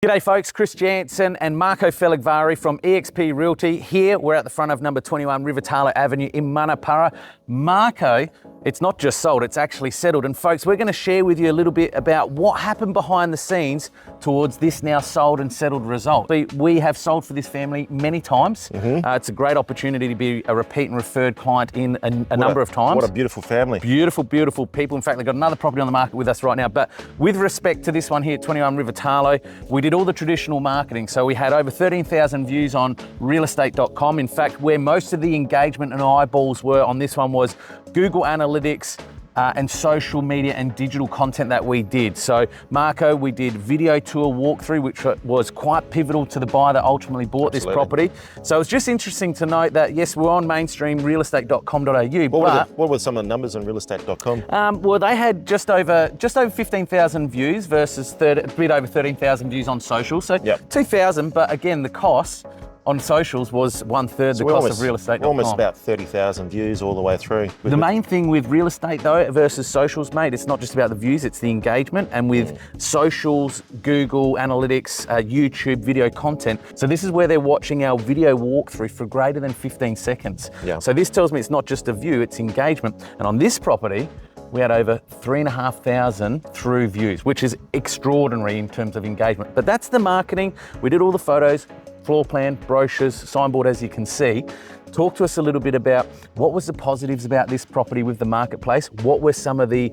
G'day folks, Chris Jansen and Marco Feligvari from eXp Realty. Here we're at the front of number 21 Rivitalo Avenue in Manapara. Marco, it's not just sold, it's actually settled. And folks, we're going to share with you a little bit about what happened behind the scenes towards this now sold and settled result. We have sold for this family many times. It's a great opportunity to be a repeat and referred client in a number of times. What a beautiful family. Beautiful, beautiful people. In fact, they've got another property on the market with us right now. But with respect to this one here at 21 Rivitalo, we did all the traditional marketing. So we had over 13,000 views on realestate.com. In fact, where most of the engagement and eyeballs were on this one was Google Analytics and social media and digital content that we did. So Marco, we did video tour walkthrough, which was quite pivotal to the buyer that ultimately bought this property. So it's just interesting to note that yes, we're on mainstream realestate.com.au. What were some of the numbers on realestate.com? Well, they had just over 15,000 views versus a bit over 13,000 views on social. So 2,000, but again, the cost on socials was one-third the cost of realestate.com. Almost about 30,000 views all the way through. The main thing with real estate though versus socials, mate, it's not just about the views, it's the engagement. And with socials, Google Analytics, YouTube video content. So this is where they're watching our video walkthrough for greater than 15 seconds. So this tells me it's not just a view, it's engagement. And on this property, we had over 3,500 through views, which is extraordinary in terms of engagement. But that's the marketing. We did all the photos, floor plan, brochures, signboard, as you can see. Talk to us a little bit about what was the positives about this property with the marketplace? What were some of the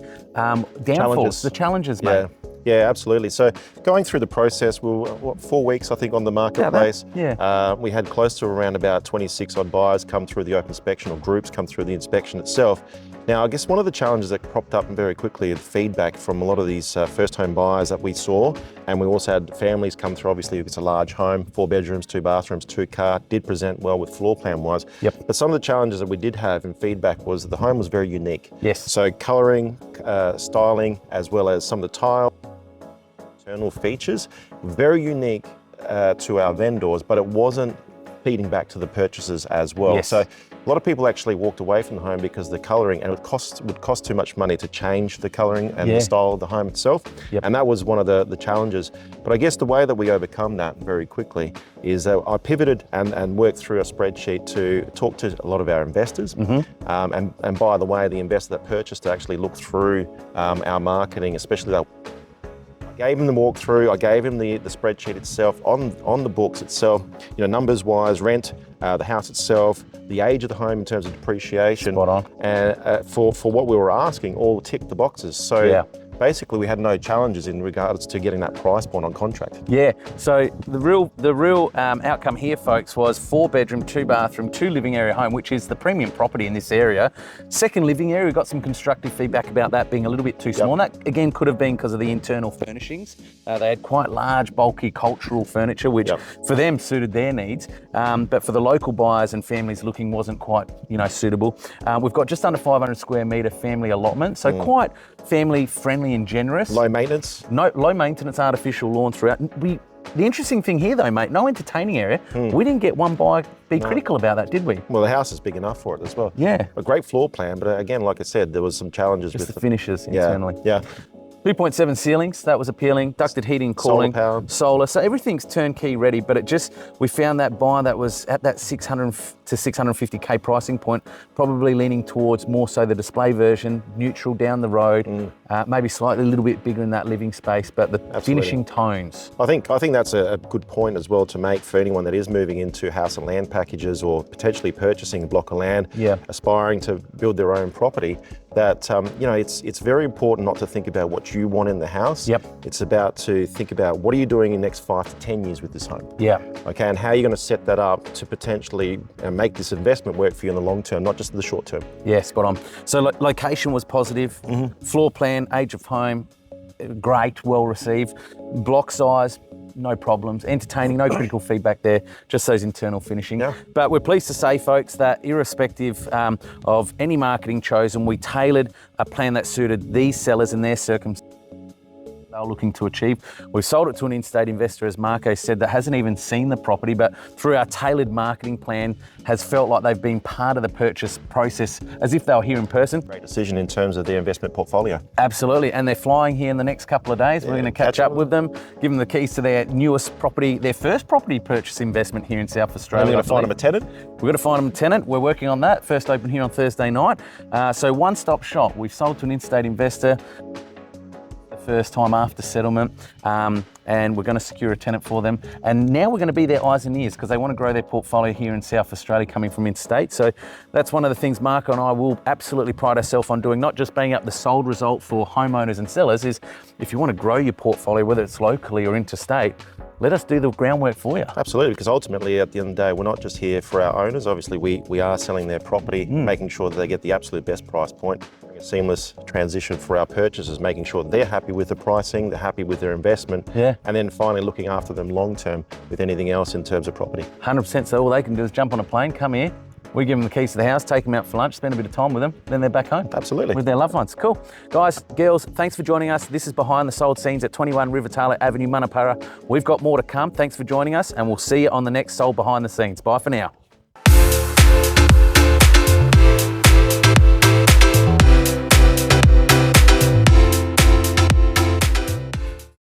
downfalls, the challenges, mate? Yeah, absolutely. So going through the process, we were 4 weeks, I think, on the marketplace. We had close to around about 26 odd buyers come through the open inspection, or groups come through the inspection itself. Now, I guess one of the challenges that cropped up very quickly is feedback from a lot of these first home buyers that we saw. And we also had families come through. Obviously, it's a large home, 4 bedrooms, 2 bathrooms, 2 car, did present well with floor plan wise. But some of the challenges that we did have in feedback was that the home was very unique. So colouring, styling, as well as some of the tile, internal features, very unique to our vendors, but it wasn't feeding back to the purchasers as well. So a lot of people actually walked away from the home because the colouring, and it would cost too much money to change the colouring and the style of the home itself. And that was one of the challenges. But I guess the way that we overcome that very quickly is that I pivoted and worked through a spreadsheet to talk to a lot of our investors. And by the way, the investor that purchased to actually look through our marketing, especially that. Gave him the walkthrough, I gave him the spreadsheet itself, on the books itself, numbers wise, rent, the house itself, the age of the home in terms of depreciation. Spot on. And for what we were asking, all ticked the boxes. So basically we had no challenges in regards to getting that price point on contract. So the real outcome here, folks, was 4 bedroom, 2 bathroom, 2 living area home, which is the premium property in this area. Second living area, we got some constructive feedback about that being a little bit too small. And that again could have been because of the internal furnishings. They had quite large, bulky cultural furniture, which for them suited their needs. But for the local buyers and families looking wasn't quite, suitable. We've got just under 500 square metre family allotment, so quite family friendly and generous. Low maintenance? No, low maintenance artificial lawn throughout. The interesting thing here though, mate, no entertaining area. We didn't get one buyer be critical about that, did we? Well, the house is big enough for it as well. A great floor plan, but again, like I said, there was some challenges with the finishes internally. 3.7 ceilings, that was appealing. Ducted heating, cooling, solar. So everything's turnkey ready, but we found that buyer that was at that 600 to 650K pricing point, probably leaning towards more so the display version, neutral down the road, maybe slightly a little bit bigger in that living space, but the finishing tones. I think that's a good point as well to make for anyone that is moving into house and land packages or potentially purchasing a block of land, aspiring to build their own property. That it's very important not to think about what you want in the house. It's about to think about what are you doing in the next 5 to 10 years with this home. Okay, and how are you going to set that up to potentially make this investment work for you in the long term, not just the short term. Spot on. So location was positive. Floor plan, age of home, great, well received. Block size, no problems. Entertaining, no critical feedback there, just those internal finishing. But we're pleased to say, folks, that irrespective of any marketing chosen, we tailored a plan that suited these sellers and their circumstances. they were looking to achieve. We've sold it to an in-state investor, as Marco said, that hasn't even seen the property, but through our tailored marketing plan has felt like they've been part of the purchase process as if they were here in person. Great decision in terms of their investment portfolio. Absolutely, and they're flying here in the next couple of days. We're going to catch up with them, give them the keys to their newest property, their first property purchase investment here in South Australia. And we're going to find them a tenant? We're going to find them a tenant. We're working on that. First open here on Thursday night. So one-stop shop. We've sold to an in-state investor the first time after settlement, and we're going to secure a tenant for them. And now we're going to be their eyes and ears because they want to grow their portfolio here in South Australia coming from interstate. So that's one of the things Marco and I will absolutely pride ourselves on doing, not just being up the sold result for homeowners and sellers, is if you want to grow your portfolio, whether it's locally or interstate, let us do the groundwork for you. Absolutely, because ultimately at the end of the day, we're not just here for our owners. Obviously, we are selling their property, making sure that they get the absolute best price point. A seamless transition for our purchasers, making sure they're happy with the pricing, they're happy with their investment, and then finally looking after them long term with anything else in terms of property. 100%, so all they can do is jump on a plane, come here, we give them the keys to the house, take them out for lunch, spend a bit of time with them, then they're back home. Absolutely. With their loved ones. Cool. Guys, girls, thanks for joining us. This is Behind the Sold Scenes at 21 Rivitalo Avenue, Munno. We've got more to come. Thanks for joining us, and we'll see you on the next Sold Behind the Scenes. Bye for now.